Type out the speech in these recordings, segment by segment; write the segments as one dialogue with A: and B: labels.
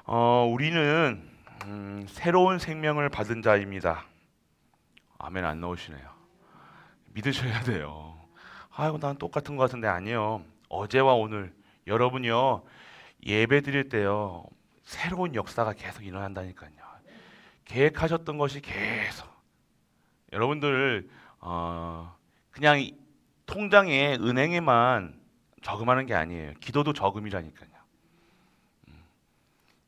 A: 우리는 새로운 생명을 받은 자입니다. 아멘. 안 나오시네요. 믿으셔야 돼요. 아이고 난 똑같은 것 같은데. 아니요. 어제와 오늘 여러분이요 예배 드릴 때요 새로운 역사가 계속 일어난다니까요. 계획하셨던 것이 계속 여러분들 그냥 통장에 은행에만 저금하는 게 아니에요. 기도도 저금이라니까요.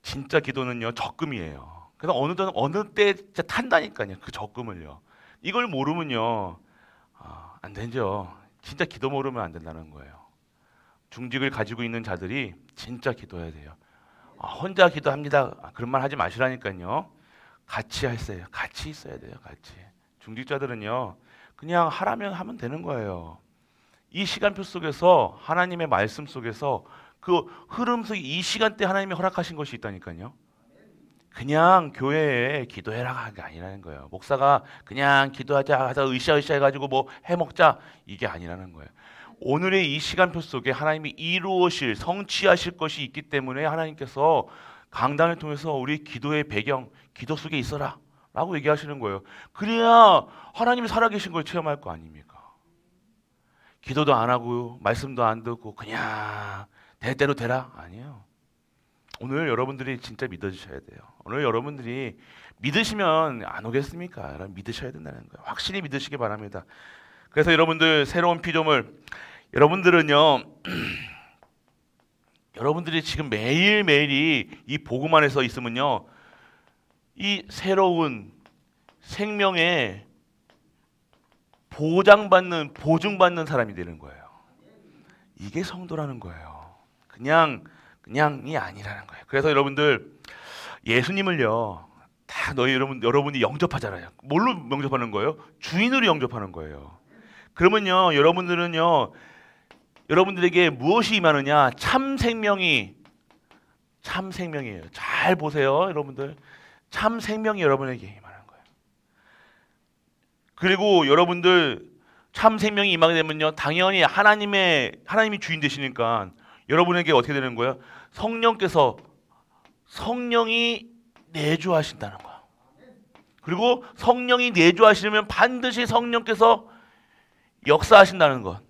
A: 진짜 기도는요 적금이에요. 그래서 어느 때 진짜 탄다니까요. 그 적금을요. 이걸 모르면요 안 되죠. 진짜 기도 모르면 안 된다는 거예요. 중직을 가지고 있는 자들이 진짜 기도해야 돼요. 혼자 기도합니다. 그런 말 하지 마시라니까요. 같이 하세요. 같이 있어야 돼요. 같이. 중직자들은요 그냥 하라면 하면 되는 거예요. 이 시간표 속에서 하나님의 말씀 속에서 그 흐름 속에 이 시간대 하나님이 허락하신 것이 있다니까요. 그냥 교회에 기도해라 하는 게 아니라는 거예요. 목사가 그냥 기도하자 하다 으쌰으쌰 해가지고 뭐 해먹자 이게 아니라는 거예요. 오늘의 이 시간표 속에 하나님이 이루어질 성취하실 것이 있기 때문에 하나님께서 강단을 통해서 우리 기도의 배경, 기도 속에 있어라 라고 얘기하시는 거예요. 그래야 하나님이 살아계신 걸 체험할 거 아닙니까? 기도도 안 하고 말씀도 안 듣고 그냥 대대로 되라? 아니에요. 오늘 여러분들이 진짜 믿어주셔야 돼요. 오늘 여러분들이 믿으시면 안 오겠습니까? 여러분 믿으셔야 된다는 거예요. 확실히 믿으시기 바랍니다. 그래서 여러분들 새로운 피조물 여러분들은요 여러분들이 지금 매일매일이 이 복음 안에서 있으면요 이 새로운 생명에 보증받는 사람이 되는 거예요. 이게 성도라는 거예요. 그냥이 아니라는 거예요. 그래서 여러분들 예수님을요 다 여러분이 영접하잖아요. 뭘로 영접하는 거예요? 주인으로 영접하는 거예요. 그러면요 여러분들은요 여러분들에게 무엇이 임하느냐? 참 생명이에요. 잘 보세요, 여러분들. 참 생명이 여러분에게 임하는 거예요. 그리고 여러분들 참 생명이 임하게 되면요, 당연히 하나님이 주인 되시니까 여러분에게 어떻게 되는 거예요? 성령이 내주하신다는 거예요. 그리고 성령이 내주하시려면 반드시 성령께서 역사하신다는 것.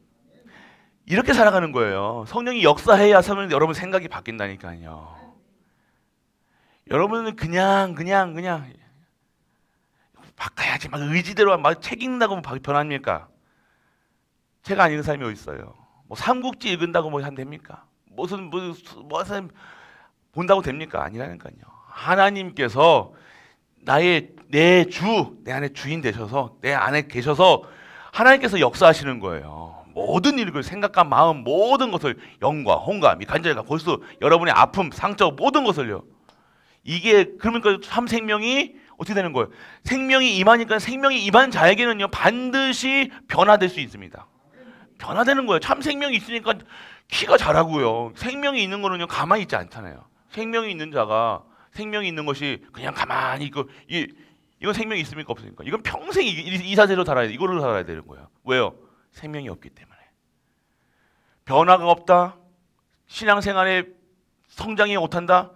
A: 이렇게 살아가는 거예요. 성령이 역사해야 여러분 생각이 바뀐다니까요. 여러분은 그냥 바꿔야지 막 의지대로 막 책 읽는다고 변합니까? 책 안 읽는 사람이 어디 있어요? 뭐 삼국지 읽는다고 뭐 됩니까? 무슨 본다고 됩니까? 아니라니까요. 하나님께서 내 안에 주인 되셔서 내 안에 계셔서 하나님께서 역사하시는 거예요. 모든 일을 생각과 마음 모든 것을 영과 혼과 간절과 골수 여러분의 아픔 상처 모든 것을요. 이게 그러니까 참 생명이 어떻게 되는 거예요? 생명이 임하니까 생명이 임한 자에게는요 반드시 변화될 수 있습니다. 변화되는 거예요. 참 생명이 있으니까 키가 자라고요. 생명이 있는 거는요 가만히 있지 않잖아요. 생명이 있는 자가 생명이 있는 것이 그냥 가만히 있고 이건 생명이 있습니까? 없습니까? 이건 평생 이 사세로 살아야 돼. 이거로 살아야 되는 거예요. 왜요? 생명이 없기 때문에. 변화가 없다. 신앙생활에 성장이 못한다.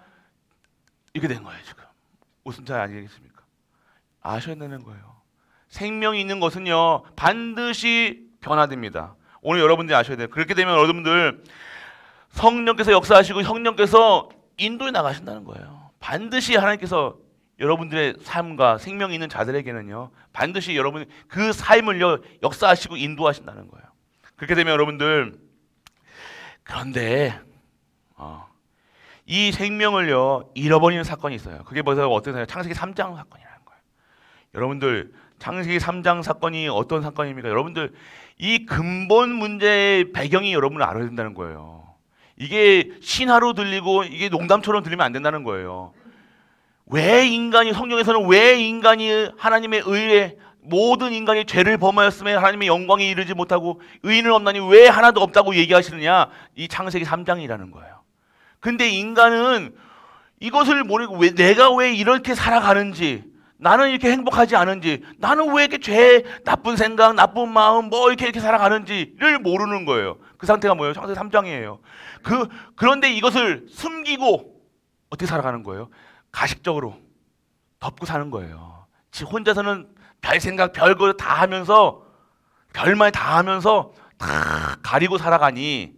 A: 이렇게 된 거예요 지금. 무슨 차이 아니겠습니까? 아셔야 되는 거예요. 생명이 있는 것은요 반드시 변화됩니다. 오늘 여러분들이 아셔야 돼요. 그렇게 되면 여러분들 성령께서 역사하시고 성령께서 인도해 나가신다는 거예요. 반드시 하나님께서 여러분들의 삶과 생명이 있는 자들에게는요 반드시 여러분 그 삶을요 역사하시고 인도하신다는 거예요. 그렇게 되면 여러분들 그런데 이 생명을요 잃어버리는 사건이 있어요. 그게 벌써 어떤 사건이에요? 창세기 3장 사건이라는 거예요. 여러분들 창세기 3장 사건이 어떤 사건입니까? 여러분들 이 근본 문제의 배경이 여러분을 알아야 된다는 거예요. 이게 신화로 들리고 이게 농담처럼 들리면 안 된다는 거예요. 성경에서는 왜 인간이 하나님의 의에 모든 인간이 죄를 범하였음에 하나님의 영광에 이르지 못하고 의인은 없나니 왜 하나도 없다고 얘기하시느냐? 이 창세기 3장이라는 거예요. 근데 인간은 이것을 모르고 내가 왜 이렇게 살아가는지, 나는 이렇게 행복하지 않은지, 나는 왜 이렇게 나쁜 생각, 나쁜 마음, 이렇게 살아가는지를 모르는 거예요. 그 상태가 뭐예요? 창세기 3장이에요. 그런데 이것을 숨기고 어떻게 살아가는 거예요? 가식적으로 덮고 사는 거예요. 지 혼자서는 별 생각, 별거 다 하면서 별말 다 하면서 다 가리고 살아가니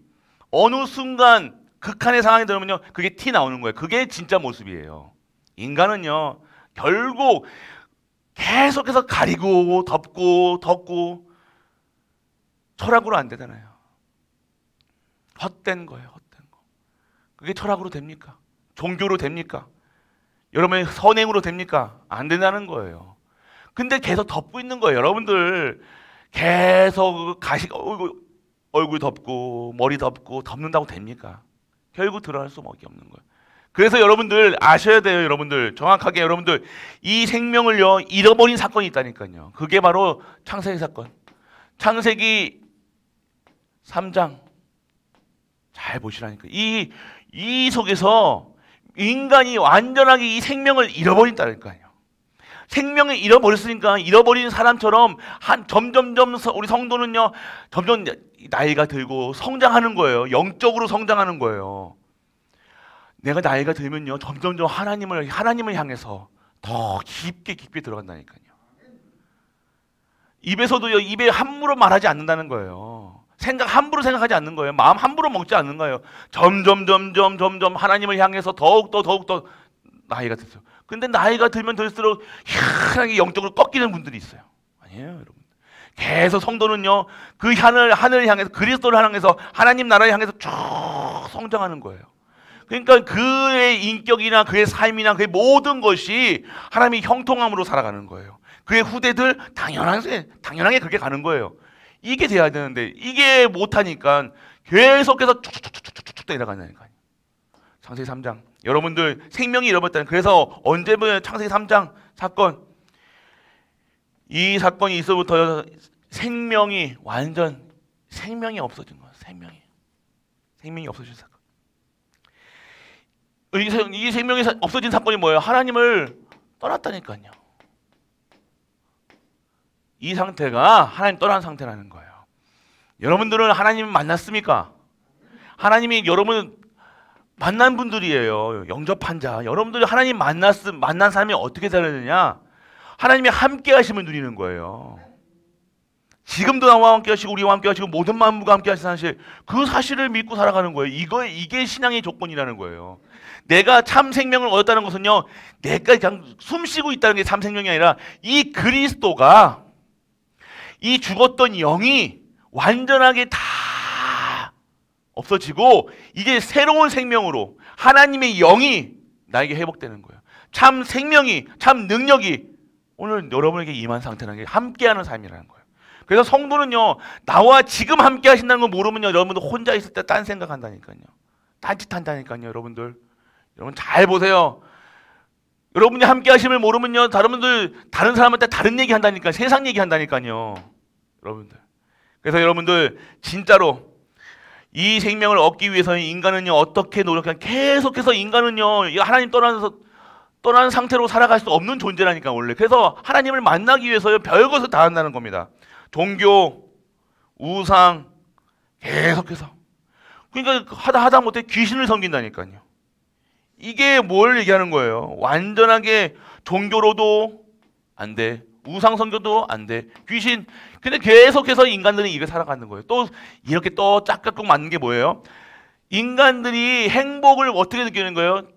A: 어느 순간 극한의 상황이 들으면요, 그게 티 나오는 거예요. 그게 진짜 모습이에요. 인간은요, 결국 계속해서 가리고 덮고 철학으로 안 되잖아요. 헛된 거예요, 헛된 거. 그게 철학으로 됩니까? 종교로 됩니까? 여러분의 선행으로 됩니까? 안 된다는 거예요. 근데 계속 덮고 있는 거예요. 여러분들 계속 얼굴 덮고 머리 덮고 덮는다고 됩니까? 결국 드러날 수밖에 없는 거예요. 그래서 여러분들 아셔야 돼요. 여러분들 정확하게 여러분들 이 생명을요 잃어버린 사건이 있다니까요. 그게 바로 창세기 사건. 창세기 3장 잘 보시라니까. 이 속에서 인간이 완전하게 이 생명을 잃어버린다니까요. 생명을 잃어버렸으니까 잃어버린 사람처럼 점점점 우리 성도는요 점점 나이가 들고 성장하는 거예요. 영적으로 성장하는 거예요. 내가 나이가 들면요 점점점 하나님을 향해서 더 깊게 들어간다니까요. 입에서도요 입에 함부로 말하지 않는다는 거예요. 함부로 생각하지 않는 거예요. 마음 함부로 먹지 않는 거예요. 점점 하나님을 향해서 더욱더 나이가 들어요. 근데 나이가 들면 들수록 희한하게 영적으로 꺾이는 분들이 있어요. 아니에요, 여러분. 계속 성도는요 그 하늘을 향해서 그리스도를 향해서 하나님 나라를 향해서 쭉 성장하는 거예요. 그러니까 그의 인격이나 그의 삶이나 그의 모든 것이 하나님의 형통함으로 살아가는 거예요. 그의 후대들 당연하게 그렇게 가는 거예요. 이게 돼야 되는데 이게 못하니까 계속해서 쭉쭉쭉쭉쭉 내려간다니까요. 창세기 3장. 여러분들 생명이 잃어버렸다는. 그래서 언제 보면 창세기 3장 사건. 이 사건이 있어부터 생명이 없어진 거예요. 생명이 없어진 사건. 이 생명이 없어진 사건이 뭐예요? 하나님을 떠났다니까요. 이 상태가 하나님 떠난 상태라는 거예요. 여러분들은 하나님 만났습니까? 하나님이 여러분 만난 분들이에요. 영접한 자. 여러분들이 하나님 만난 사람이 어떻게 살아야 하나님이 함께 하심을 누리는 거예요. 지금도 나와 함께 하시고 우리와 함께 하시고 모든 만물과 함께 하시는 사실, 그 사실을 믿고 살아가는 거예요. 이게 신앙의 조건이라는 거예요. 내가 참 생명을 얻었다는 것은요, 내가 그냥 숨쉬고 있다는 게 참 생명이 아니라 이 그리스도가 이 죽었던 영이 완전하게 다 없어지고 이제 새로운 생명으로 하나님의 영이 나에게 회복되는 거예요. 참 생명이, 참 능력이 오늘 여러분에게 임한 상태라는 게 함께하는 삶이라는 거예요. 그래서 성도는요, 나와 지금 함께 하신다는 걸 모르면요, 여러분들 혼자 있을 때 딴 생각한다니까요. 딴짓한다니까요. 여러분 잘 보세요. 여러분이 함께 하심을 모르면요, 다른 사람한테 다른 얘기 한다니까, 세상 얘기 한다니까요. 여러분들. 그래서 여러분들 진짜로 이 생명을 얻기 위해서는 인간은요 어떻게 노력하냐, 계속해서 인간은요 하나님 떠난 상태로 살아갈 수 없는 존재라니까 원래. 그래서 하나님을 만나기 위해서 별것을 다 한다는 겁니다. 종교, 우상 계속해서. 그러니까 하다 못해 귀신을 섬긴다니까요. 이게 뭘 얘기하는 거예요? 완전하게 종교로도 안 돼, 우상 선교도 안 돼, 귀신. 근데 계속해서 인간들은 이걸 살아가는 거예요. 또 이렇게 또 짝짝꿍 맞는 게 뭐예요? 인간들이 행복을 어떻게 느끼는 거예요?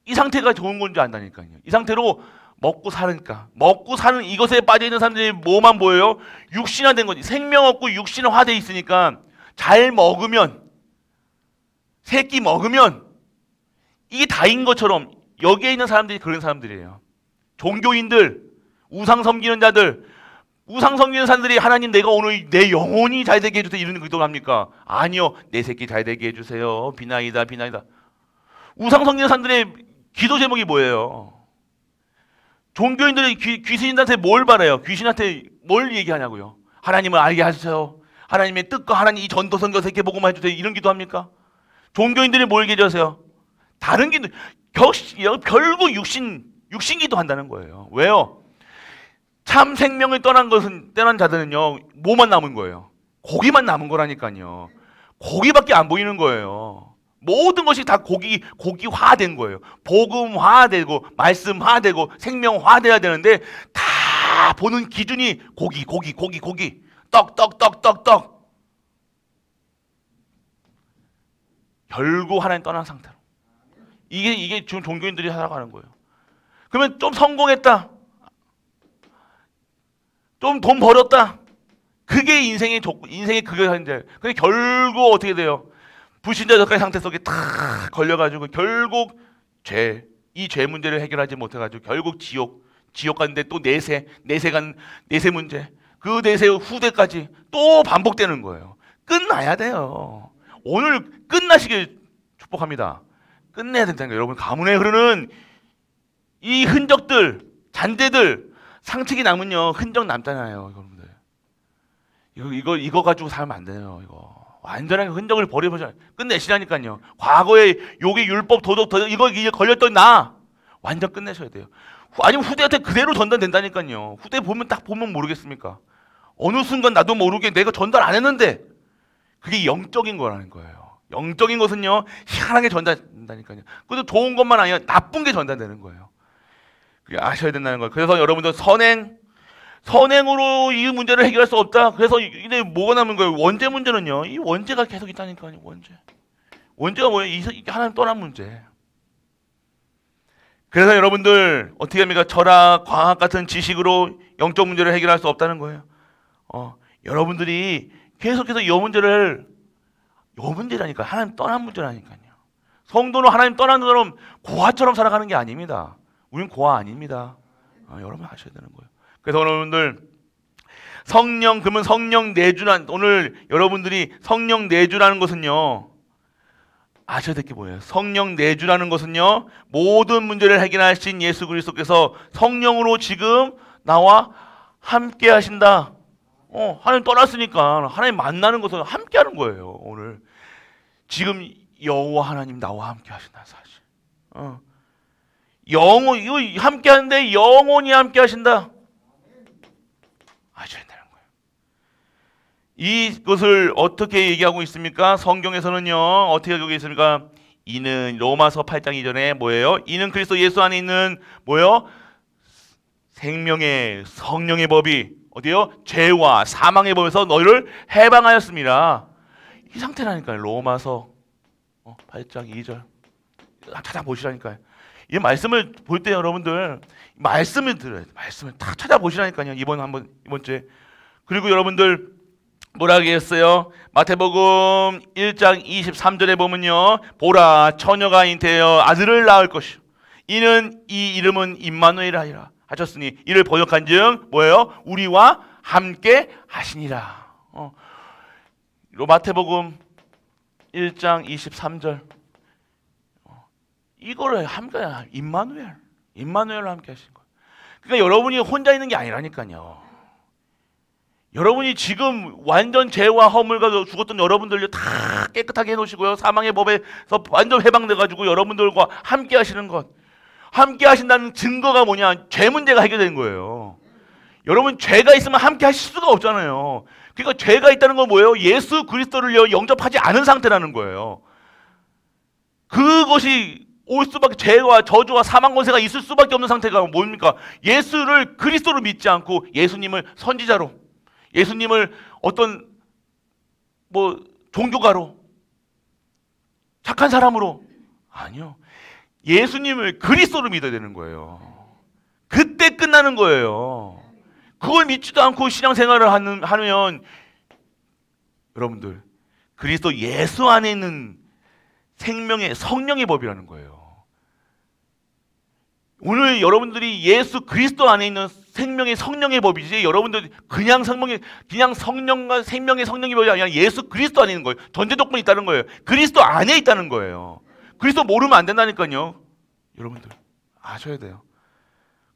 A: 이 상태가 좋은 건지 안다니까요. 이 상태로 먹고 사는 이것에 빠져있는 사람들이 뭐만 보여요? 육신화된 거지. 생명 없고 육신화돼 있으니까 잘 먹으면, 새끼 먹으면 이게 다인 것처럼 여기에 있는 사람들이 그런 사람들이에요. 종교인들, 우상 섬기는 자들, 우상 섬기는 사람들이 하나님 내가 오늘 내 영혼이 잘 되게 해주세요 이런 기도를 합니까? 아니요. 내 새끼 잘 되게 해주세요. 비나이다. 우상 섬기는 사람들의 기도 제목이 뭐예요? 종교인들이 귀신한테 뭘 바라요? 귀신한테 뭘 얘기하냐고요? 하나님을 알게 하세요. 하나님의 뜻과 하나님 이 전도선교 새끼 보고만 해주세요. 이런 기도 합니까? 종교인들이 뭘 기도하세요? 다른 기도, 결국 육신 기도 한다는 거예요. 왜요? 참 생명을 떠난 자들은요, 뭐만 남은 거예요? 고기만 남은 거라니까요. 고기밖에 안 보이는 거예요. 모든 것이 다 고기화된 거예요. 복음화되고 말씀화되고 생명화돼야 되는데 다 보는 기준이 고기, 떡. 결국 하나님 떠난 상태로. 이게 지금 종교인들이 살아가는 거예요. 그러면 좀 성공했다. 좀 돈 벌었다. 그게 인생의 그게 현재. 근데 결국 어떻게 돼요? 불신자적인 상태 속에 탁 걸려가지고 결국 이 죄 문제를 해결하지 못해가지고 결국 지옥 갔는데 또 내세 문제. 그 내세 후대까지 또 반복되는 거예요. 끝나야 돼요. 오늘 끝나시길 축복합니다. 끝내야 된다니까. 여러분 가문에 흐르는 이 흔적들, 잔재들, 상책이 남은요 흔적 남잖아요, 여러분들. 이거 가지고 살면 안 돼요. 이거 완전하게 흔적을 버려보자. 끝내시라니까요. 과거에 요기 율법, 도덕, 이거 걸렸던 나 완전 끝내셔야 돼요. 아니면 후대한테 그대로 전달된다니까요. 후대 딱 보면 모르겠습니까? 어느 순간 나도 모르게 내가 전달 안 했는데 그게 영적인 거라는 거예요. 영적인 것은요 희한하게 전달된다니까요. 그것도 좋은 것만 아니라 나쁜 게 전달되는 거예요. 그게 아셔야 된다는 거예요. 그래서 여러분들 선행으로 이 문제를 해결할 수 없다. 그래서 이제 뭐가 남은 거예요? 원죄 문제는요. 이 원죄가 계속 있다니까요. 원죄가 뭐예요? 이게 하나님 떠난 문제. 그래서 여러분들 어떻게 합니까? 철학, 과학 같은 지식으로 영적 문제를 해결할 수 없다는 거예요. 여러분들이 계속해서 이 문제라니까. 하나님 떠난 문제라니까요. 성도는 하나님 떠난 것처럼 고아처럼 살아가는 게 아닙니다. 우린 고아 아닙니다. 여러분 아셔야 되는 거예요. 그래서 여러분들 그러면 성령 내주란, 오늘 여러분들이 성령 내주라는 것은요 아셔야 될 게 뭐예요? 성령 내주라는 것은요 모든 문제를 해결하신 예수 그리스도께서 성령으로 지금 나와 함께 하신다. 하나님 떠났으니까 하나님 만나는 것은 함께 하는 거예요. 오늘 지금 여호와 하나님 나와 함께 하신다 사실. 이거 함께 하는데 영원히 함께 하신다. 아셔야 되는 거예요. 이것을 어떻게 얘기하고 있습니까? 성경에서는요 어떻게 하고 있습니까? 이는 로마서 8장 2절에 뭐예요? 이는 그리스도 예수 안에 있는 뭐예요? 생명의 성령의 법이 어디요? 죄와 사망의 법에서 너희를 해방하였습니다. 이 상태라니까요. 로마서 8장 2절 찾아보시라니까요. 이 말씀을 볼 때 여러분들 말씀을 들어요. 말씀을 다 찾아보시라니까요. 이번 주에. 그리고 여러분들 뭐라 하겠어요? 마태복음 1장 23절에 보면요. 보라 처녀가 잉태하여 아들을 낳을 것이요. 이는 이 이름은 임마누엘이라 하셨으니 이를 번역한즉 뭐예요? 우리와 함께 하시니라. 마태복음 1장 23절 이거를 함께 임마누엘과 함께 하신 거예요. 그러니까 여러분이 혼자 있는 게 아니라니까요. 여러분이 지금 완전 죄와 허물과 죽었던 여러분들요 다 깨끗하게 해놓으시고요. 사망의 법에서 완전 해방돼가지고 여러분들과 함께 하시는 것. 함께 하신다는 증거가 뭐냐? 죄 문제가 해결된 거예요. 여러분 죄가 있으면 함께 하실 수가 없잖아요. 그러니까 죄가 있다는 건 뭐예요? 예수 그리스도를 영접하지 않은 상태라는 거예요. 그것이 올 수밖에, 죄와 저주와 사망 권세가 있을 수밖에 없는 상태가 뭡니까? 예수를 그리스도로 믿지 않고 예수님을 선지자로, 예수님을 어떤 종교가로, 착한 사람으로, 아니요. 예수님을 그리스도로 믿어야 되는 거예요. 그때 끝나는 거예요. 그걸 믿지도 않고 신앙생활을 하면 여러분들 그리스도 예수 안에 있는 생명의 성령의 법이라는 거예요. 오늘 여러분들이 예수 그리스도 안에 있는 생명의 성령의 법이지, 여러분들 그냥 성령과 생명의 성령의 법이 아니라 예수 그리스도 안에 있는 거예요. 전제 조건이 있다는 거예요. 그리스도 안에 있다는 거예요. 그리스도 모르면 안 된다니까요. 여러분들 아셔야 돼요.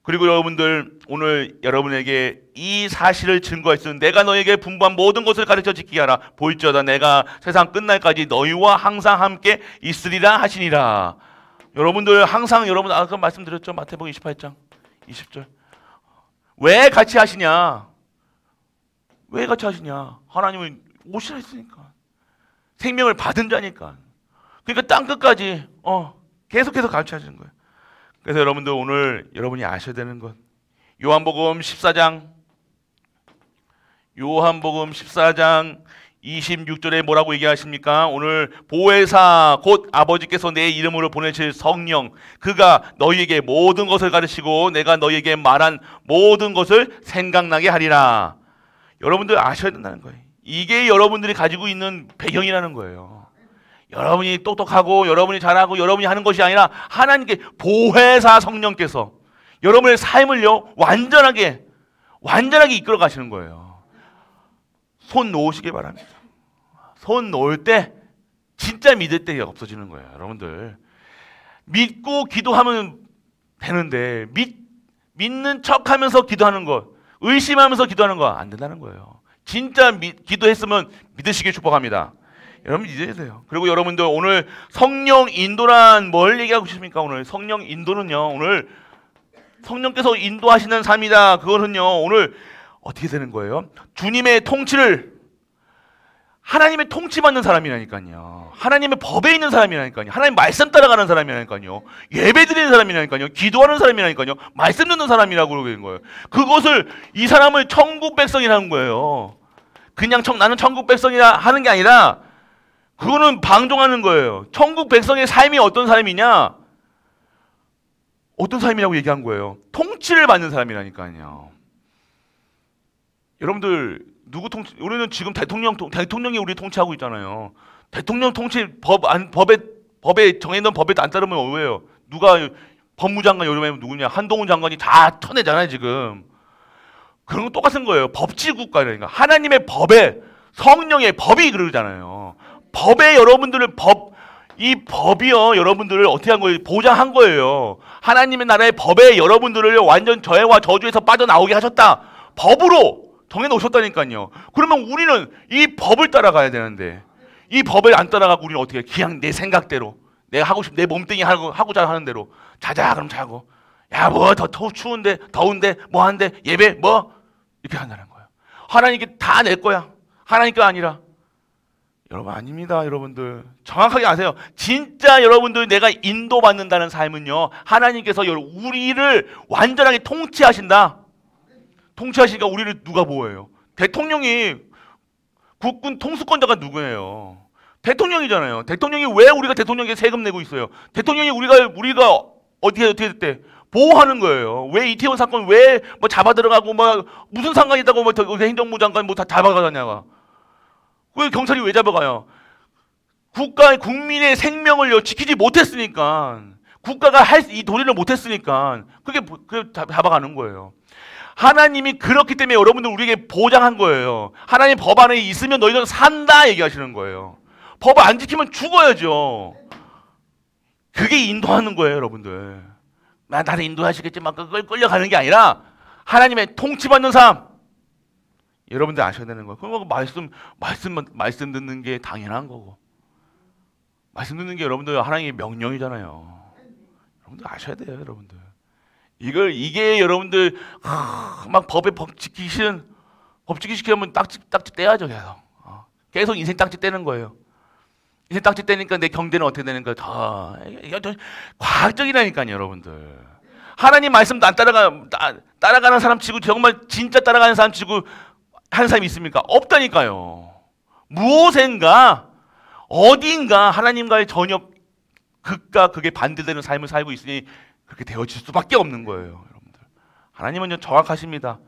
A: 그리고 여러분들 오늘 여러분에게 이 사실을 증거했으면 내가 너에게 분부한 모든 것을 가르쳐 지키게 하라. 볼지어다 내가 세상 끝날까지 너희와 항상 함께 있으리라 하시니라. 여러분들 항상 여러분 아까 말씀드렸죠. 마태복음 28장 20절. 왜 같이 하시냐? 왜 같이 하시냐? 하나님은 오시라 했으니까. 생명을 받은 자니까. 그러니까 땅끝까지 계속해서 가르쳐주는 거예요. 그래서 여러분들 오늘 여러분이 아셔야 되는 것, 요한복음 14장 26절에 뭐라고 얘기하십니까? 오늘 보혜사 곧 아버지께서 내 이름으로 보내실 성령, 그가 너희에게 모든 것을 가르치고 내가 너희에게 말한 모든 것을 생각나게 하리라. 여러분들 아셔야 된다는 거예요. 이게 여러분들이 가지고 있는 배경이라는 거예요. 여러분이 똑똑하고 여러분이 잘하고 여러분이 하는 것이 아니라 하나님께 보혜사 성령께서 여러분의 삶을요 완전하게 이끌어 가시는 거예요. 손 놓으시길 바랍니다. 손 놓을 때 진짜 믿을 때 없어지는 거예요. 여러분들 믿고 기도하면 되는데 믿는 척하면서 기도하는 것, 의심하면서 기도하는 거 안 된다는 거예요. 진짜 기도했으면 믿으시길 축복합니다. 여러분 믿어야 돼요. 그리고 여러분들 오늘 성령 인도란 뭘 얘기하고 싶습니까? 오늘 성령 인도는요, 오늘 성령께서 인도하시는 삶이다. 그거는요 오늘 어떻게 되는 거예요? 주님의 통치를, 하나님의 통치받는 사람이라니까요. 하나님의 법에 있는 사람이라니까요. 하나님 말씀 따라가는 사람이라니까요. 예배 드리는 사람이라니까요. 기도하는 사람이라니까요. 말씀 듣는 사람이라고 그러는 거예요. 그것을, 이 사람을 천국 백성이라는 거예요. 그냥 나는 천국 백성이라 하는 게 아니라 그거는 방종하는 거예요. 천국 백성의 삶이 어떤 삶이냐? 어떤 삶이라고 얘기한 거예요? 통치를 받는 사람이라니까요. 여러분들 누구 통치? 우리는 지금 대통령이 우리 통치하고 있잖아요. 대통령 통치 법에 정해놓은 법에 안 따르면 왜요? 누가 법무장관 요즘에 누구냐? 한동훈 장관이 다 쳐내잖아요 지금. 그런 건 똑같은 거예요. 법치국가라니까. 하나님의 법에, 성령의 법이 그러잖아요. 법에 여러분들을 이 법이요 여러분들을 어떻게 한 거예요? 보장한 거예요. 하나님의 나라의 법에 여러분들을 완전 저해와 저주에서 빠져나오게 하셨다. 법으로 정해놓으셨다니까요. 그러면 우리는 이 법을 따라가야 되는데 이 법을 안 따라가고 우리는 어떻게 해? 그냥 내 생각대로, 내가 하고 싶은 내 몸뚱이 하고자 하는 대로 자자 그럼 자고, 야 뭐 더 추운데 더운데 뭐 하는데 예배 뭐 이렇게 한다는 거예요. 하나님께 다 낼 거야. 하나님께 아니라. 여러분 아닙니다. 여러분들 정확하게 아세요. 진짜 여러분들 내가 인도받는다는 삶은요 하나님께서 우리를 완전하게 통치하신다. 통치하시니까 우리를 누가 보호해요? 대통령이, 국군 통수권자가 누구예요? 대통령이잖아요. 대통령이 왜 우리가 대통령에게 세금 내고 있어요? 대통령이 우리가 어떻게 때 보호하는 거예요. 왜 이태원 사건 왜 뭐 잡아 들어가고 뭐 무슨 상관이 있다고 뭐 행정부 장관 뭐 다 잡아가냐가? 왜 경찰이 왜 잡아가요? 국민의 생명을요 지키지 못했으니까, 국가가 이 도리를 못했으니까 그게 잡아가는 거예요. 하나님이 그렇기 때문에 여러분들 우리에게 보장한 거예요. 하나님 법 안에 있으면 너희들은 산다 얘기하시는 거예요. 법 안 지키면 죽어야죠. 그게 인도하는 거예요, 여러분들. 나를 인도하시겠지만 그걸 끌려가는 게 아니라 하나님의 통치받는 삶. 여러분들 아셔야 되는 거예요. 그럼 말씀 듣는 게 당연한 거고. 말씀 듣는 게 여러분들 하나님의 명령이잖아요. 여러분들 아셔야 돼요, 여러분들. 이게 여러분들 막 법 지키시면 딱지 떼야죠 계속. 계속 인생 딱지 떼는 거예요. 인생 딱지 떼니까 내 경제는 어떻게 되는 거야? 이게 과학적이라니까요, 여러분들. 하나님 말씀도 안 따라가는 사람 치고, 정말 진짜 따라가는 사람 치고 한 사람이 있습니까? 없다니까요. 무엇인가 어딘가 하나님과의 전혀 극과 극에 반대되는 삶을 살고 있으니 그렇게 되어질 수밖에 없는 거예요, 여러분들. 하나님은 정확하십니다.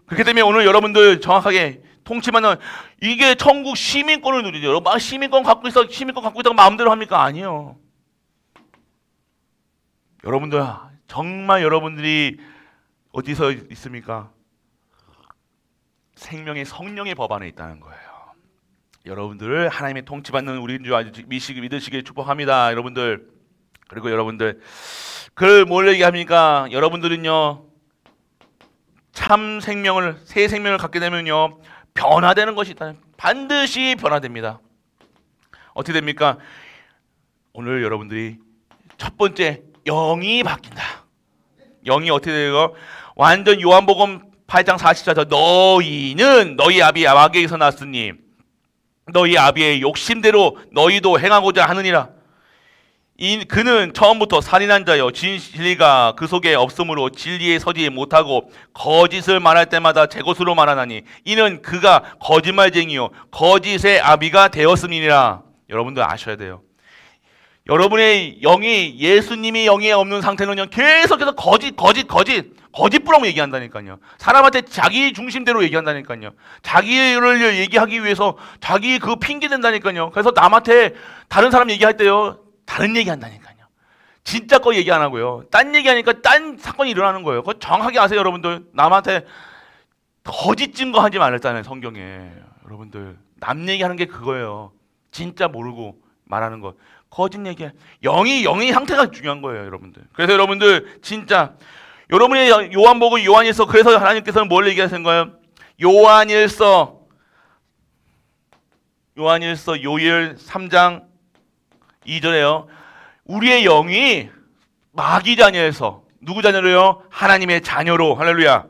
A: 그렇기 때문에 오늘 여러분들 정확하게 통치만은 이게 천국 시민권을 누리죠. 여러분 시민권 갖고 있다고 마음대로 합니까? 아니요. 여러분들 정말 여러분들이 어디서 있습니까? 성령의 법 안에 있다는 거예요. 여러분들을 하나님의 통치받는 우리인 줄 믿으시길 축복합니다, 여러분들. 그리고 여러분들 뭘 얘기합니까? 여러분들은요 참 생명을, 새 생명을 갖게 되면요 변화되는 것이 있다. 반드시 변화됩니다. 어떻게 됩니까? 오늘 여러분들이 첫 번째 영이 바뀐다. 영이 어떻게 돼요? 완전 요한복음 8장 44절 너희는 너희 아비 마귀에게서 났으니 너희 아비의 욕심대로 너희도 행하고자 하느니라. 그는 처음부터 살인한 자여 진리가 그 속에 없으므로 진리에 서지 못하고 거짓을 말할 때마다 제 것으로 말하나니 이는 그가 거짓말쟁이요 거짓의 아비가 되었음이니라. 여러분들 아셔야 돼요. 여러분의 영이 예수님이 영이 없는 상태는요 계속해서 거짓부라고 얘기한다니까요. 사람한테 자기 중심대로 얘기한다니까요. 자기를 얘기하기 위해서 자기 그 핑계 댄다니까요. 그래서 남한테 다른 사람 얘기할 때요 다른 얘기 한다니까요. 진짜 거 얘기 안 하고요. 딴 얘기하니까 딴 사건이 일어나는 거예요. 그거 정확하게 아세요, 여러분들? 남한테 거짓 증거 하지 말랬잖아요, 성경에. 여러분들, 남 얘기하는 게 그거예요. 진짜 모르고 말하는 거. 거짓 얘기. 영의 상태가 중요한 거예요, 여러분들. 그래서 여러분들, 진짜 여러분의 요한복음 요한일서 그래서 하나님께서는 뭘 얘기하시는 거예요? 요한일서 요일 3장 2절에요. 우리의 영이 마귀 자녀에서 누구 자녀로요? 하나님의 자녀로. 할렐루야.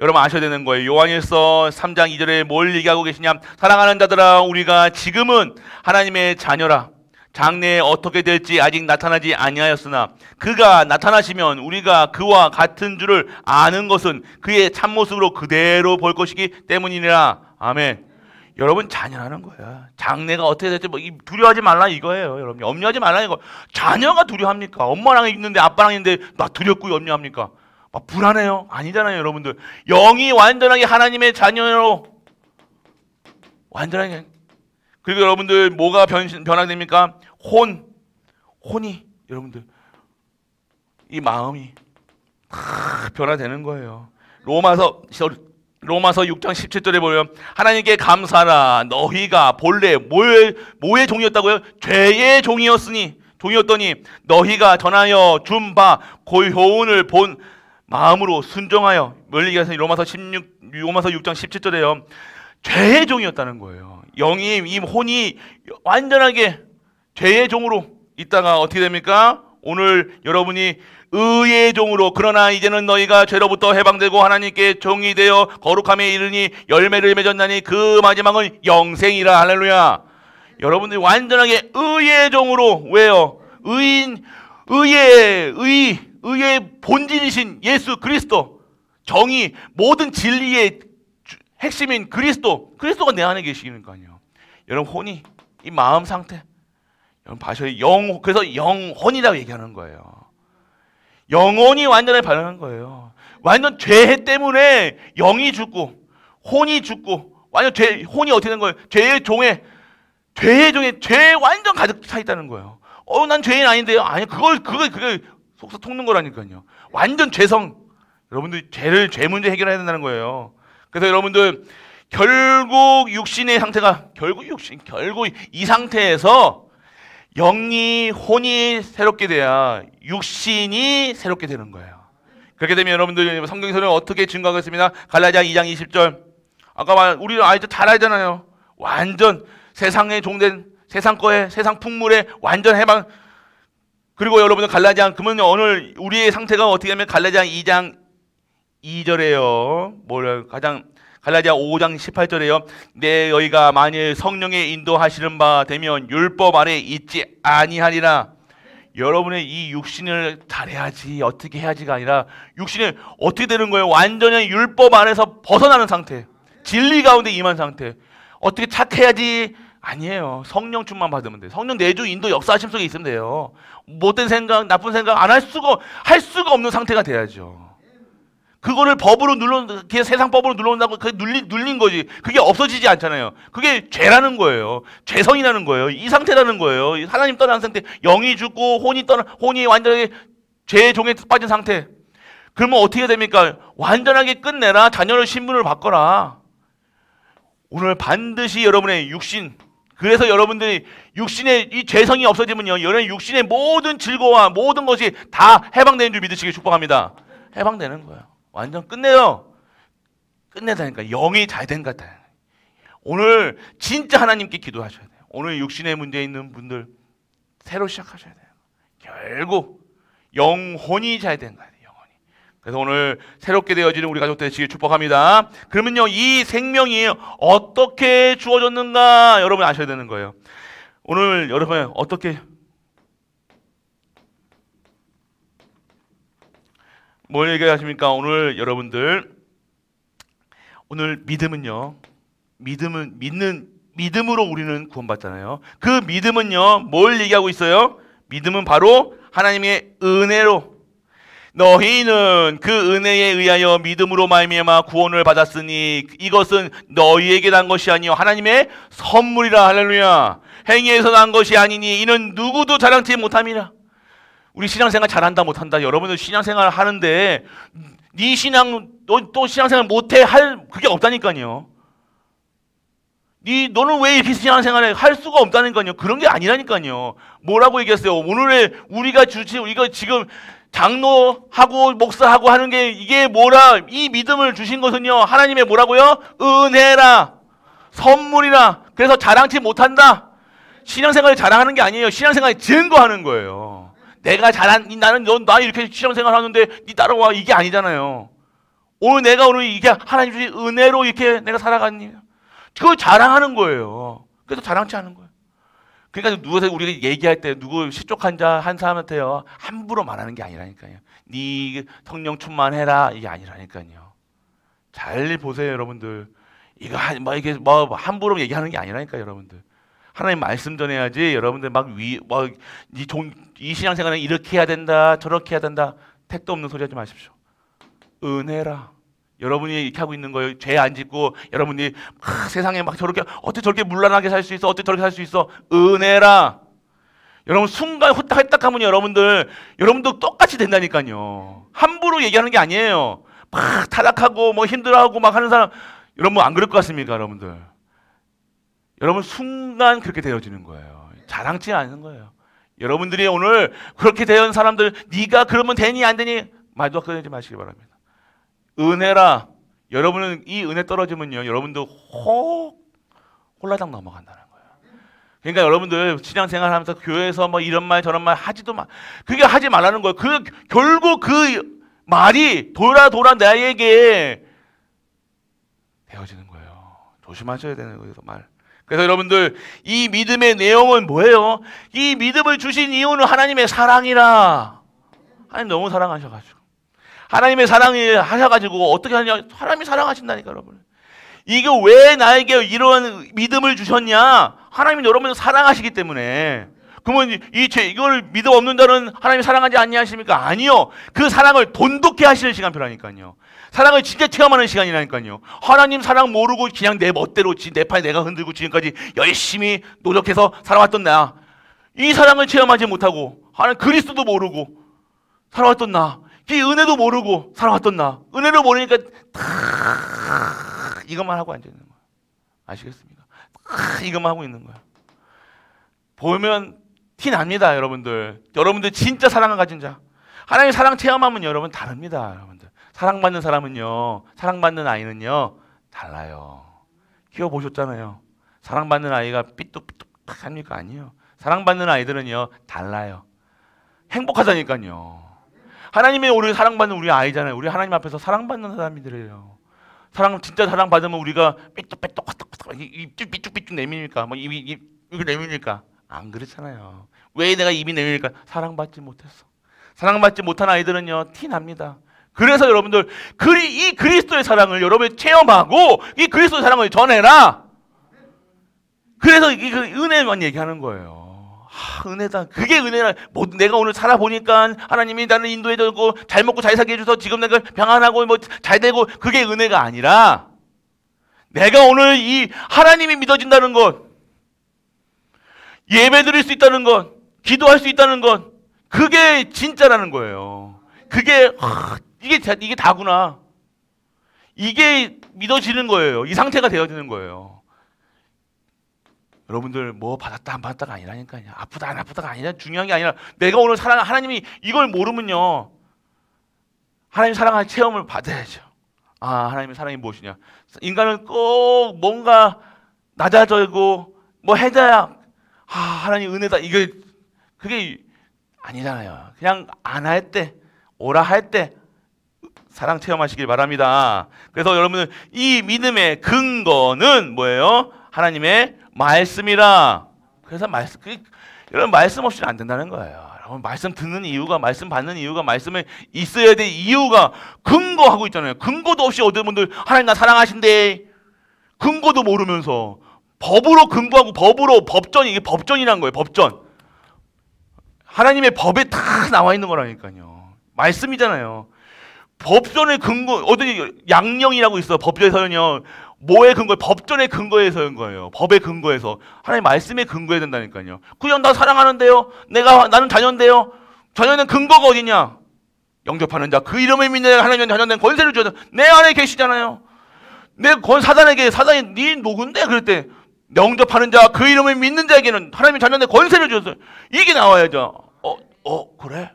A: 여러분 아셔야 되는 거예요. 요한일서 3장 2절에 뭘 얘기하고 계시냐? 사랑하는 자들아 우리가 지금은 하나님의 자녀라. 장래에 어떻게 될지 아직 나타나지 아니하였으나 그가 나타나시면 우리가 그와 같은 줄을 아는 것은 그의 참모습으로 그대로 볼 것이기 때문이니라. 아멘. 여러분 자녀라는 거야. 장래가 어떻게 될지 뭐 두려워하지 말라 이거예요. 여러분 염려하지 말라 이거. 자녀가 두려워합니까? 엄마랑 있는데 아빠랑 있는데 막 두렵고 염려합니까? 막 불안해요? 아니잖아요, 여러분들. 영이 완전하게 하나님의 자녀로 완전하게. 그리고 여러분들 뭐가 변화됩니까? 혼이 여러분들 이 마음이 변화되는 거예요. 로마서 6장 17절에 보면 하나님께 감사하라. 너희가 본래 뭐의 종이었다고요? 죄의 종이었더니 너희가 전하여 준 바 고효운을 본 마음으로 순종하여 멀리 가서 로마서 6장 17절에요. 죄의 종이었다는 거예요. 영이 이 혼이 완전하게 죄의 종으로 있다가 어떻게 됩니까? 오늘 여러분이 의의 종으로 그러나 이제는 너희가 죄로부터 해방되고 하나님께 종이 되어 거룩함에 이르니 열매를 맺었나니 그 마지막은 영생이라. 할렐루야. 여러분들이 완전하게 의의 종으로. 왜요? 의의 본질이신 예수 그리스도, 정의, 모든 진리의 핵심인 그리스도가 내 안에 계시니까요. 여러분 혼이 이 마음 상태 여러분 봐셔요. 그래서 영혼이라고 얘기하는 거예요. 영혼이 완전히 변하는 거예요. 완전 죄 때문에 영이 죽고 혼이 죽고 완전 혼이 어떻게 된 거예요? 죄의 종에 죄 완전 가득 차 있다는 거예요. 난 죄인 아닌데요. 아니 그걸 속서 속는 거라니까요. 완전 죄성. 여러분들 죄 문제 해결해야 된다는 거예요. 그래서 여러분들 결국 이 상태에서 영이 혼이 새롭게 돼야 육신이 새롭게 되는 거예요. 그렇게 되면 여러분들 성경에서는 어떻게 증거하겠습니다? 갈라디아 2장 20절. 아까 우리 아이들 잘 알잖아요. 완전 세상에 종된 세상 풍물에 완전 해방. 그리고 여러분들 그러면 오늘 우리의 상태가 어떻게 되면 갈라디아 2장 2절에요. 갈라디아 5장 18절에요. 너희가 만일 성령의 인도하시는 바 되면 율법 아래 있지 아니하리라. 여러분의 이 육신을 잘해야지 어떻게 해야지가 아니라 육신이 어떻게 되는 거예요? 완전히 율법 안에서 벗어나는 상태, 진리 가운데 임한 상태. 어떻게 착해야지 아니에요. 성령 충만 받으면 돼요. 성령 내주 인도 역사하심 속에 있으면 돼요. 못된 생각, 나쁜 생각 할 수가 없는 상태가 돼야죠. 그거를 세상 법으로 눌러온다고 그게 눌린 거지. 그게 없어지지 않잖아요. 그게 죄라는 거예요. 죄성이라는 거예요. 이 상태라는 거예요. 하나님 떠난 상태. 영이 죽고 혼이 완전히 죄의 종에 빠진 상태. 그러면 어떻게 됩니까? 완전하게 끝내라. 자녀를 신분을 바꿔라. 오늘 반드시 여러분의 육신, 그래서 여러분들이 육신의 이 죄성이 없어지면요, 여러분 육신의 모든 즐거움과 모든 것이 다 해방되는 줄 믿으시길 축복합니다. 해방되는 거예요. 완전 끝내요. 끝내다니까. 영이 잘 된 것 같아요. 오늘 진짜 하나님께 기도하셔야 돼요. 오늘 육신에 문제 있는 분들 새로 시작하셔야 돼요. 결국 영혼이 잘 된 거예요. 영혼이. 그래서 오늘 새롭게 되어지는 우리 가족 되시길 축복합니다. 그러면요, 이 생명이 어떻게 주어졌는가 여러분 아셔야 되는 거예요. 오늘 여러분 어떻게 뭘 얘기하십니까? 오늘 여러분들, 오늘 믿음은요, 믿음으로 우리는 구원받잖아요. 그 믿음은요, 뭘 얘기하고 있어요? 믿음은 바로 하나님의 은혜로, 너희는 그 은혜에 의하여 믿음으로 말미암아 구원을 받았으니 이것은 너희에게 난 것이 아니요 하나님의 선물이라. 할렐루야. 행위에서 난 것이 아니니 이는 누구도 자랑치 못함이라. 우리 신앙생활 잘한다 못한다, 여러분들 신앙생활 하는데 네 신앙, 또 신앙생활 못해 할 그게 없다니까요. 너는 왜 이렇게 신앙생활을 할 수가 없다니까요. 그런 게 아니라니까요. 뭐라고 얘기했어요? 오늘의 우리가 지금 장로하고 목사하고 하는 게 이게 뭐라? 이 믿음을 주신 것은요, 하나님의 뭐라고요? 은혜라, 선물이라. 그래서 자랑치 못한다. 신앙생활을 자랑하는 게 아니에요. 신앙생활을 증거하는 거예요. 내가 나는 나 이렇게 신앙생활 하는데 니 따라와, 이게 아니잖아요. 오늘 이게 하나님 주신 은혜로 이렇게 내가 살아가니, 그걸 자랑하는 거예요. 그래서 자랑치 않은 거예요. 그러니까 누구한테 우리가 얘기할 때 누구 실족한 자 한 사람한테요 함부로 말하는 게 아니라니까요. 네 성령 충만해라, 이게 아니라니까요. 잘 보세요, 여러분들. 이거 이게 함부로 얘기하는 게 아니라니까요, 여러분들. 하나님 말씀 전해야지. 여러분들 이 신앙생활은 이렇게 해야 된다, 저렇게 해야 된다, 택도 없는 소리 하지 마십시오. 은혜라. 여러분이 이렇게 하고 있는 거예요. 죄 안 짓고 여러분이 세상에 저렇게 어떻게 저렇게 문란하게 살 수 있어? 어떻게 저렇게 살 수 있어? 은혜라. 여러분 순간 후딱후딱하면 여러분도 똑같이 된다니까요. 함부로 얘기하는 게 아니에요. 막 타락하고 힘들어하고 하는 사람, 여러분 안 그럴 것 같습니까, 여러분들? 여러분 순간 그렇게 되어지는 거예요. 자랑치 않는 거예요. 여러분들이 오늘 그렇게 된 사람들, 네가 그러면 되니 안 되니 말도 꺼내지 마시기 바랍니다. 은혜라. 여러분은 이 은혜 떨어지면요, 여러분도 홀라당 넘어간다는 거예요. 그러니까 여러분들 신앙생활 하면서 교회에서 이런 말 저런 말 하지도 마. 그게 하지 말라는 거예요. 결국 그 말이 돌아 나에게 되어지는 거예요. 조심하셔야 되는 거예요, 말. 그래서 여러분들, 이 믿음의 내용은 뭐예요? 이 믿음을 주신 이유는 하나님의 사랑이라. 하나님 너무 사랑하셔가지고. 하나님의 사랑을 하셔가지고 어떻게 하냐? 하나님이 사랑하신다니까, 여러분. 이게 왜 나에게 이런 믿음을 주셨냐? 하나님이 여러분을 사랑하시기 때문에. 그러면 이걸 믿음 없는 자는 하나님이 사랑하지 않냐 하십니까? 아니요. 그 사랑을 돈독히 하시는 시간표라니까요. 사랑을 진짜 체험하는 시간이라니까요. 하나님 사랑 모르고 그냥 내 멋대로 내 팔 내가 흔들고 지금까지 열심히 노력해서 살아왔던 나, 이 사랑을 체험하지 못하고 하나님 그리스도도 모르고 살아왔던 나, 이 은혜도 모르고 살아왔던 나, 은혜를 모르니까 이것만 하고 앉아있는 거야. 아시겠습니까? 이것만 하고 있는 거야. 보면 티 납니다, 여러분들. 여러분들 진짜 사랑을 가진 자, 하나님의 사랑 체험하면 여러분 다릅니다, 여러분들. 사랑받는 사람은요, 사랑받는 아이는요 달라요. 키워보셨잖아요. 사랑받는 아이가 삐뚤삐뚤합니까? 아니에요. 사랑받는 아이들은요 달라요. 행복하다니까요. 하나님의 우리 사랑받는 우리 아이잖아요. 우리 하나님 앞에서 사랑받는 사람들이에요. 진짜 사랑받으면 우리가 삐뚤삐뚤 내밉니까? 입이 내밉니까? 안 그렇잖아요. 왜 내가 입이 내밉니까? 사랑받지 못했어. 사랑받지 못한 아이들은요 티 납니다. 그래서 여러분들 이 그리스도의 사랑을 여러분이 체험하고 이 그리스도의 사랑을 전해라. 그래서 이 은혜만 얘기하는 거예요. 은혜다. 그게 은혜라. 내가 오늘 살아보니까 하나님이 나를 인도해주고 잘 먹고 잘 살게 해줘서 지금 내가 평안하고 잘 되고, 그게 은혜가 아니라 내가 오늘 이 하나님이 믿어진다는 것, 예배 드릴 수 있다는 것, 기도할 수 있다는 것, 그게 진짜라는 거예요. 이게 다구나. 이게 믿어지는 거예요. 이 상태가 되어지는 거예요. 여러분들 받았다 안 받았다가 아니라니까요. 아프다 안 아프다가 아니라, 중요한 게 아니라 내가 오늘 하나님이 이걸 모르면요, 하나님 사랑할 체험을 받아야죠. 하나님의 사랑이 무엇이냐? 인간은 꼭 뭔가 낮아지고 해줘야 하나님 은혜다, 그게 아니잖아요. 그냥 안 할 때, 오라 할 때 사랑 체험하시길 바랍니다. 그래서 여러분들 이 믿음의 근거는 뭐예요? 하나님의 말씀이라. 그래서 여러분 말씀 없이는 안 된다는 거예요. 말씀 듣는 이유가, 말씀 받는 이유가, 말씀에 있어야 될 이유가 근거하고 있잖아요. 근거도 없이 어떤 분들 하나님 나 사랑하신대 근거도 모르면서 법으로 근거하고 법으로 이게 법전이란 거예요. 법전. 하나님의 법에 다 나와 있는 거라니까요. 말씀이잖아요. 법전의 근거, 어디 양령이라고 있어. 법전에서는요. 뭐의 근거에? 법전의 근거에서인 거예요. 법의 근거에서. 하나님 말씀에 근거해야 된다니까요. 그냥 나 사랑하는데요. 나는 자녀인데요. 자녀는 근거가 어디냐? 영접하는 자. 그 이름을 믿는 하나님은 자녀된 권세를 주어서 내 안에 계시잖아요. 사단이 네 누군데? 그럴 때 영접하는 자, 그 이름을 믿는 자에게는 하나님이 자녀된 권세를 주어서 이게 나와야죠. 그래?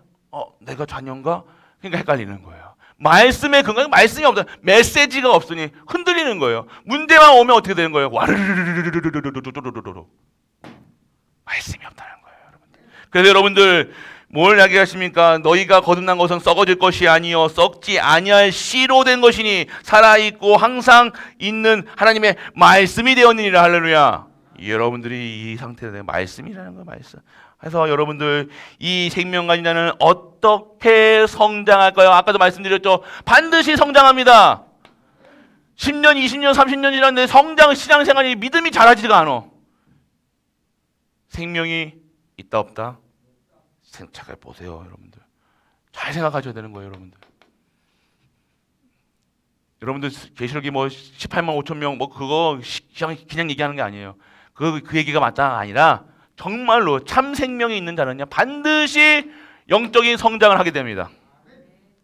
A: 내가 자녀인가? 그러니까 헷갈리는 거예요. 말씀의 근거, 말씀이 없다. 메시지가 없으니 흔들리는 거예요. 문제만 오면 어떻게 되는 거예요? 와르르르르르르르르르르르 말씀이 없다는 거예요, 여러분들. 그래서 여러분들 뭘 이야기하십니까? 너희가 거듭난 것은 썩어질 것이 아니요 썩지 아니할 씨로 된 것이니 살아있고 항상 있는 하나님의 말씀이 되었느니라. 할렐루야. 여러분들이 이 상태에 대한 말씀이라는 거예요. 말씀. 그래서 여러분들 이 생명 가진 자는 어떻게 성장할까요? 아까도 말씀드렸죠. 반드시 성장합니다. 10년, 20년, 30년 지났는데 신앙생활이 믿음이 자라지가 않아. 생명이 있다 없다? 생각해 보세요, 여러분들. 잘 생각하셔야 되는 거예요, 여러분들. 여러분들 계시록이 뭐 18만 5천 명 뭐 그거 그냥 얘기하는 게 아니에요. 그 얘기가 맞다가 아니라 정말로 참 생명이 있는 자는요 반드시 영적인 성장을 하게 됩니다.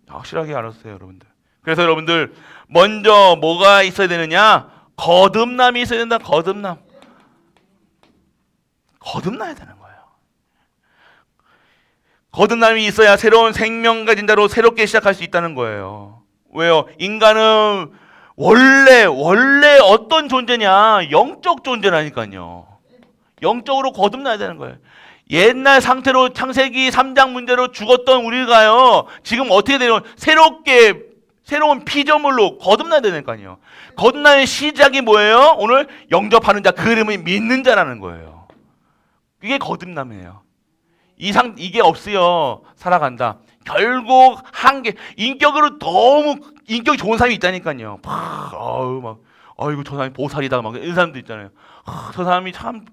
A: 확실하게 알아주세요, 여러분들. 그래서 여러분들 먼저 뭐가 있어야 되느냐? 거듭남이 있어야 된다. 거듭나야 되는 거예요. 거듭남이 있어야 새로운 생명 가진 자로 새롭게 시작할 수 있다는 거예요. 왜요? 인간은 원래 어떤 존재냐? 영적 존재라니까요. 영적으로 거듭나야 되는 거예요. 옛날 상태로 창세기 3장 문제로 죽었던 우리가요. 지금 어떻게 돼요? 새로운 피조물로 거듭나야 되니까요. 거듭나는 시작이 뭐예요? 오늘 영접하는 자, 그 이름을 믿는 자라는 거예요. 이게 거듭남이에요. 이게 없어요. 살아간다. 결국 인격으로 너무 인격이 좋은 사람이 있다니까요. 아이고 저 사람이 보살이다 막 이런 사람도 있잖아요. 저 사람이 참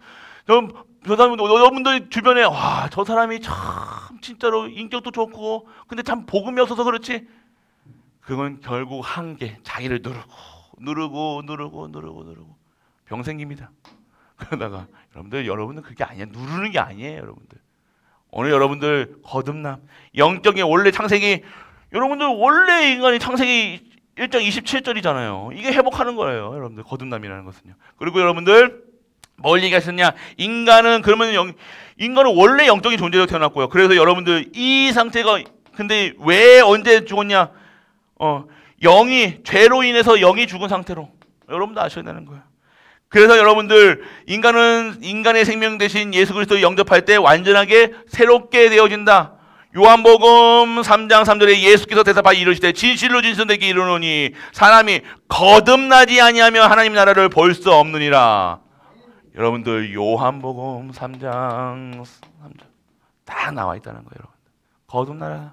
A: 저 사람 여러분들 주변에 저 사람이 참 진짜로 인격도 좋고 근데 참 복음이 없어서 그렇지. 그건 결국 자기를 누르고 병 생깁니다. 그러다가 여러분들 그게 아니야. 누르는 게 아니에요, 여러분들. 오늘 여러분들 거듭남, 영적인 원래 창세기, 여러분들 원래 인간이 창세기 1장 27절이잖아요. 이게 회복하는 거예요, 여러분들. 거듭남이라는 것은요. 그리고 여러분들 뭘 얘기하셨냐? 인간은 원래 영적인 존재로 태어났고요. 그래서 여러분들 이 상태가 근데 왜 언제 죽었냐? 죄로 인해서 영이 죽은 상태로 여러분도 아셔야 되는 거예요. 그래서 여러분들 인간의 생명 대신 예수 그리스도를 영접할 때 완전하게 새롭게 되어진다. 요한복음 3장 3절에 예수께서 대답하여 이르시되 진실로 진실되게 이르노니 사람이 거듭나지 아니하면 하나님 나라를 볼 수 없느니라. 여러분들 요한복음 3장 3절 다 나와 있다는 거예요. 여러분들. 거듭나라.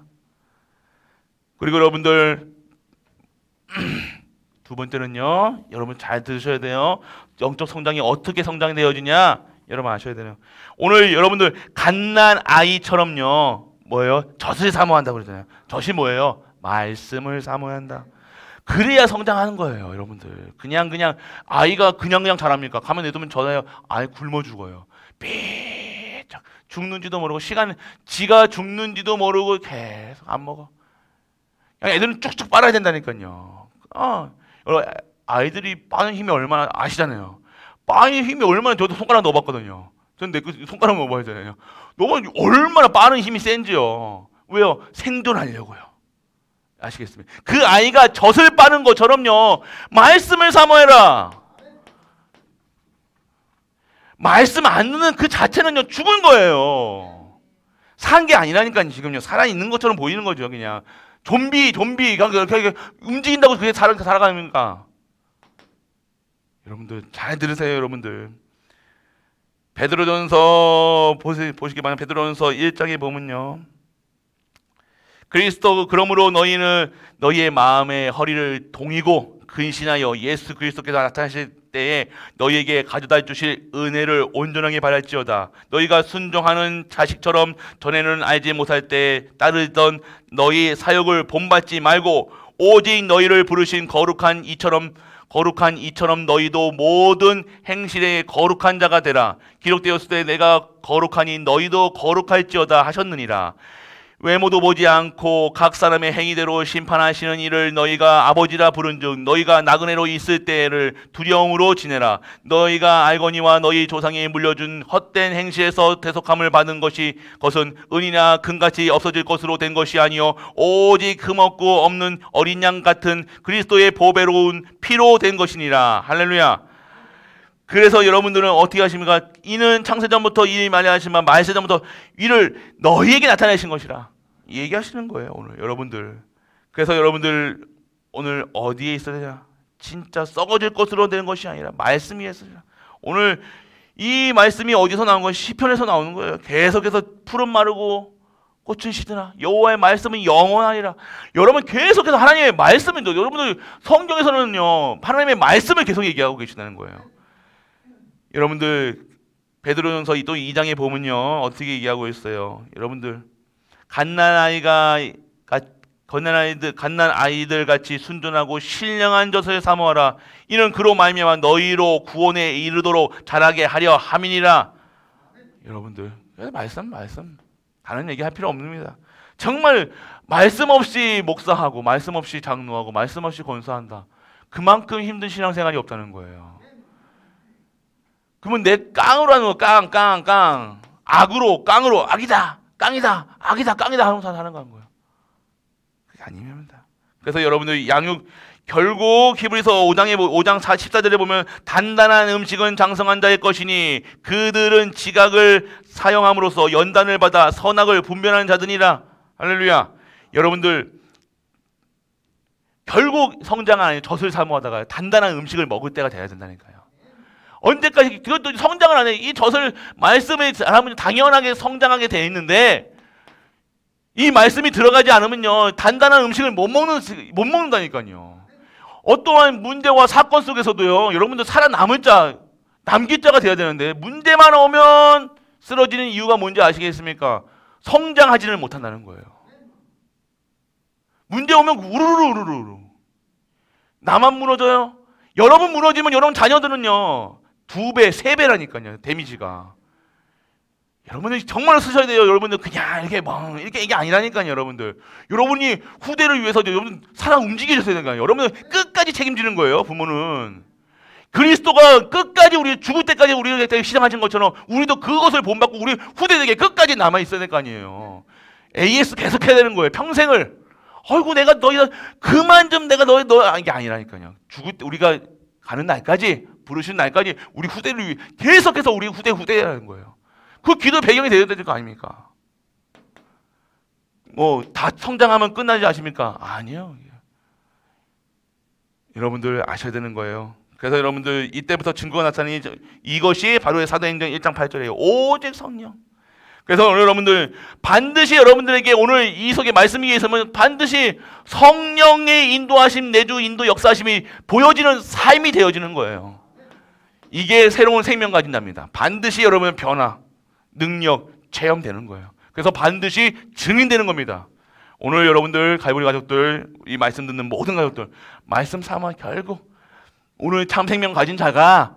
A: 그리고 여러분들 두 번째는요, 여러분 잘 들으셔야 돼요. 영적 성장이 어떻게 성장이 되어지냐? 여러분 아셔야 돼요. 오늘 여러분들 갓난 아이처럼요, 뭐예요? 젖을 사모한다고 그러잖아요. 젖이 뭐예요? 말씀을 사모해야 한다. 그래야 성장하는 거예요, 여러분들. 그냥 아이가 그냥 자랍니까? 가만 냅두면 젖어요. 아이 굶어 죽어요. 삐쩍 죽는지도 모르고 지가 죽는지도 모르고 계속 안 먹어. 애들은 쭉쭉 빨아야 된다니까요. 아이들이 빠는 힘이 얼마나 아시잖아요. 빠는 힘이 얼마나 저도 손가락 넣어봤거든요. 전 내 손가락 넣어봐야잖아요. 얼마나 빠른 힘이 센지요. 왜요? 생존하려고요. 아시겠습니까? 그 아이가 젖을 빠는 것처럼요. 말씀을 사모해라. 말씀 안 듣는 그 자체는요 죽은 거예요. 산 게 아니라니까요. 지금요 살아있는 것처럼 보이는 거죠. 그냥 좀비 그냥 움직인다고 그게 살아가니까. 여러분들 잘 들으세요, 여러분들. 베드로전서 보시기 바랍니다. 베드로전서 1장에 보면요. 그리스도 그러므로 너희는 너희의 마음의 허리를 동이고 근신하여 예수 그리스도께서 나타나실 때에 너희에게 가져다 주실 은혜를 온전하게 바랄지어다. 너희가 순종하는 자식처럼 전에는 알지 못할 때 따르던 너희 사역을 본받지 말고 오직 너희를 부르신 거룩한 이처럼 너희도 모든 행실에 거룩한 자가 되라. 기록되었을 때 내가 거룩하니 너희도 거룩할지어다 하셨느니라. 외모도 보지 않고 각 사람의 행위대로 심판하시는 이를 너희가 아버지라 부른즉 너희가 나그네로 있을 때를 두려움으로 지내라. 너희가 알거니와 너희 조상이 물려준 헛된 행실에서 대속함을 받은 것은 은이나 금같이 없어질 것으로 된 것이 아니요 오직 흠없고 없는 어린 양 같은 그리스도의 보배로운 피로 된 것이니라. 할렐루야. 그래서 여러분들은 어떻게 하십니까? 이는 창세전부터 이미 말하시지만 말세전부터 이를 너희에게 나타내신 것이라 얘기하시는 거예요. 오늘 여러분들. 그래서 여러분들 오늘 어디에 있어야 되냐? 진짜 썩어질 것으로 되는 것이 아니라 말씀 위에 있어야. 오늘 이 말씀이 어디서 나온 거예요? 시편에서 나오는 거예요. 계속해서 푸른 마르고 꽃은 시드나 여호와의 말씀은 영원하리라. 여러분 계속해서 하나님의 말씀을, 여러분들 성경에서는요 하나님의 말씀을 계속 얘기하고 계시다는 거예요. 여러분들 베드로전서 또 2장에 보면요 어떻게 얘기하고 있어요. 여러분들 갓난 아이들 같이 순전하고 신령한 젖을 사모하라. 이는 그로 말미암아 너희로 구원에 이르도록 자라게 하려 함이니라. 여러분들 말씀 다른 얘기 할 필요 없습니다. 정말 말씀 없이 목사하고 말씀 없이 장로하고 말씀 없이 권사한다. 그만큼 힘든 신앙생활이 없다는 거예요. 그러면 내 깡으로 하는 거 깡 악으로 깡으로 악이다 깡이다 하면서 하는 거예요. 그게 아닙니다. 그래서 여러분들 양육 결국 히브리서 5장 14절에 보면 단단한 음식은 장성한 자의 것이니 그들은 지각을 사용함으로써 연단을 받아 선악을 분별하는 자들이라. 할렐루야. 여러분들 결국 성장 안 해요. 젖을 사모하다가 단단한 음식을 먹을 때가 돼야 된다니까요. 언제까지 그것도 성장을 안 해. 이 젖을 말씀에 사람은 당연하게 성장하게 돼 있는데 이 말씀이 들어가지 않으면요 단단한 음식을 못 먹는다니까요. 어떠한 문제와 사건 속에서도요 여러분들 살아남을 자, 남길 자가 돼야 되는데 문제만 오면 쓰러지는 이유가 뭔지 아시겠습니까? 성장하지는 못한다는 거예요. 문제 오면 우르르 나만 무너져요. 여러분 무너지면 여러분 자녀들은요 2배, 3배라니까요. 데미지가. 여러분들 정말 쓰셔야 돼요. 여러분들 그냥 이렇게 이게 아니라니까요. 여러분들. 여러분이 후대를 위해서 여러분 살아 움직이셔야 되는 거예요. 여러분들 끝까지 책임지는 거예요. 부모는. 그리스도가 끝까지 우리 죽을 때까지 우리를 시장하신 것처럼 우리도 그것을 본받고 우리 후대에게 끝까지 남아 있어야 될 거 아니에요. AS 계속해야 되는 거예요. 평생을. 아이고 내가 너희가 그만 좀 내가 너 이게 아니라니까요. 죽을 때 우리가 가는 날까지 부르신 날까지 우리 후대를 위해 계속해서 우리 후대라는 거예요. 그 기도 배경이 되어야 될 거 아닙니까? 뭐 다 성장하면 끝나지 아십니까? 아니요. 여러분들 아셔야 되는 거예요. 그래서 여러분들 이때부터 증거가 나타나니 이것이 바로 사도행전 1장 8절이에요. 오직 성령. 그래서 오늘 여러분들 반드시 여러분들에게 오늘 이 속에 말씀이 있으면 반드시 성령의 인도하심, 내주 인도 역사하심이 보여지는 삶이 되어지는 거예요. 이게 새로운 생명 가진답니다. 반드시 여러분의 변화, 능력, 체험되는 거예요. 그래서 반드시 증인되는 겁니다. 오늘 여러분들 갈보리 가족들, 이 말씀 듣는 모든 가족들 말씀 삼아 결국 오늘 참 생명 가진 자가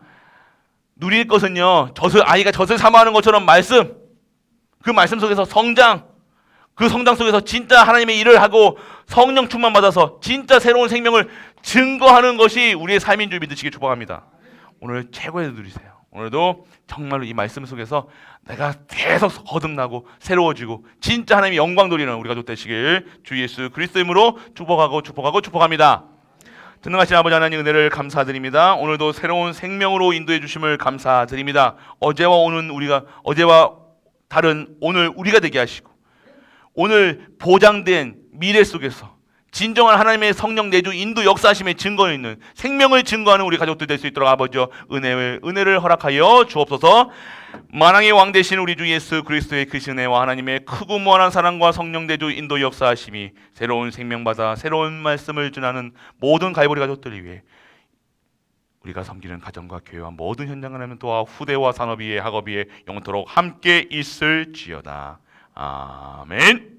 A: 누릴 것은요 아이가 젖을 사모하는 것처럼 말씀, 그 말씀 속에서 성장, 그 성장 속에서 진짜 하나님의 일을 하고 성령 충만 받아서 진짜 새로운 생명을 증거하는 것이 우리의 삶인 줄 믿으시기 축복합니다. 오늘 최고의 누리세요. 오늘도 정말로 이 말씀 속에서 내가 계속 거듭나고 새로워지고 진짜 하나님의 영광 돌리는 우리 가족 되시길 주 예수 그리스도 이름으로 축복합니다. 전능하신 아버지 하나님 은혜를 감사드립니다. 오늘도 새로운 생명으로 인도해 주심을 감사드립니다. 어제와 다른 오늘 우리가 되게 하시고 오늘 보장된 미래 속에서 진정한 하나님의 성령 내주 인도 역사하심의 증거 있는 생명을 증거하는 우리 가족들 될 수 있도록 아버지여 은혜를 허락하여 주옵소서. 만왕의 왕 되신 우리 주 예수 그리스도의 그 은혜와 하나님의 크고 무한한 사랑과 성령 내주 인도 역사하심이 새로운 생명받아 새로운 말씀을 전하는 모든 갈보리 가족들을 위해 우리가 섬기는 가정과 교회와 모든 현장을 하면 또한 후대와 산업 위에 학업 위에 영원토록 함께 있을지어다. 아멘.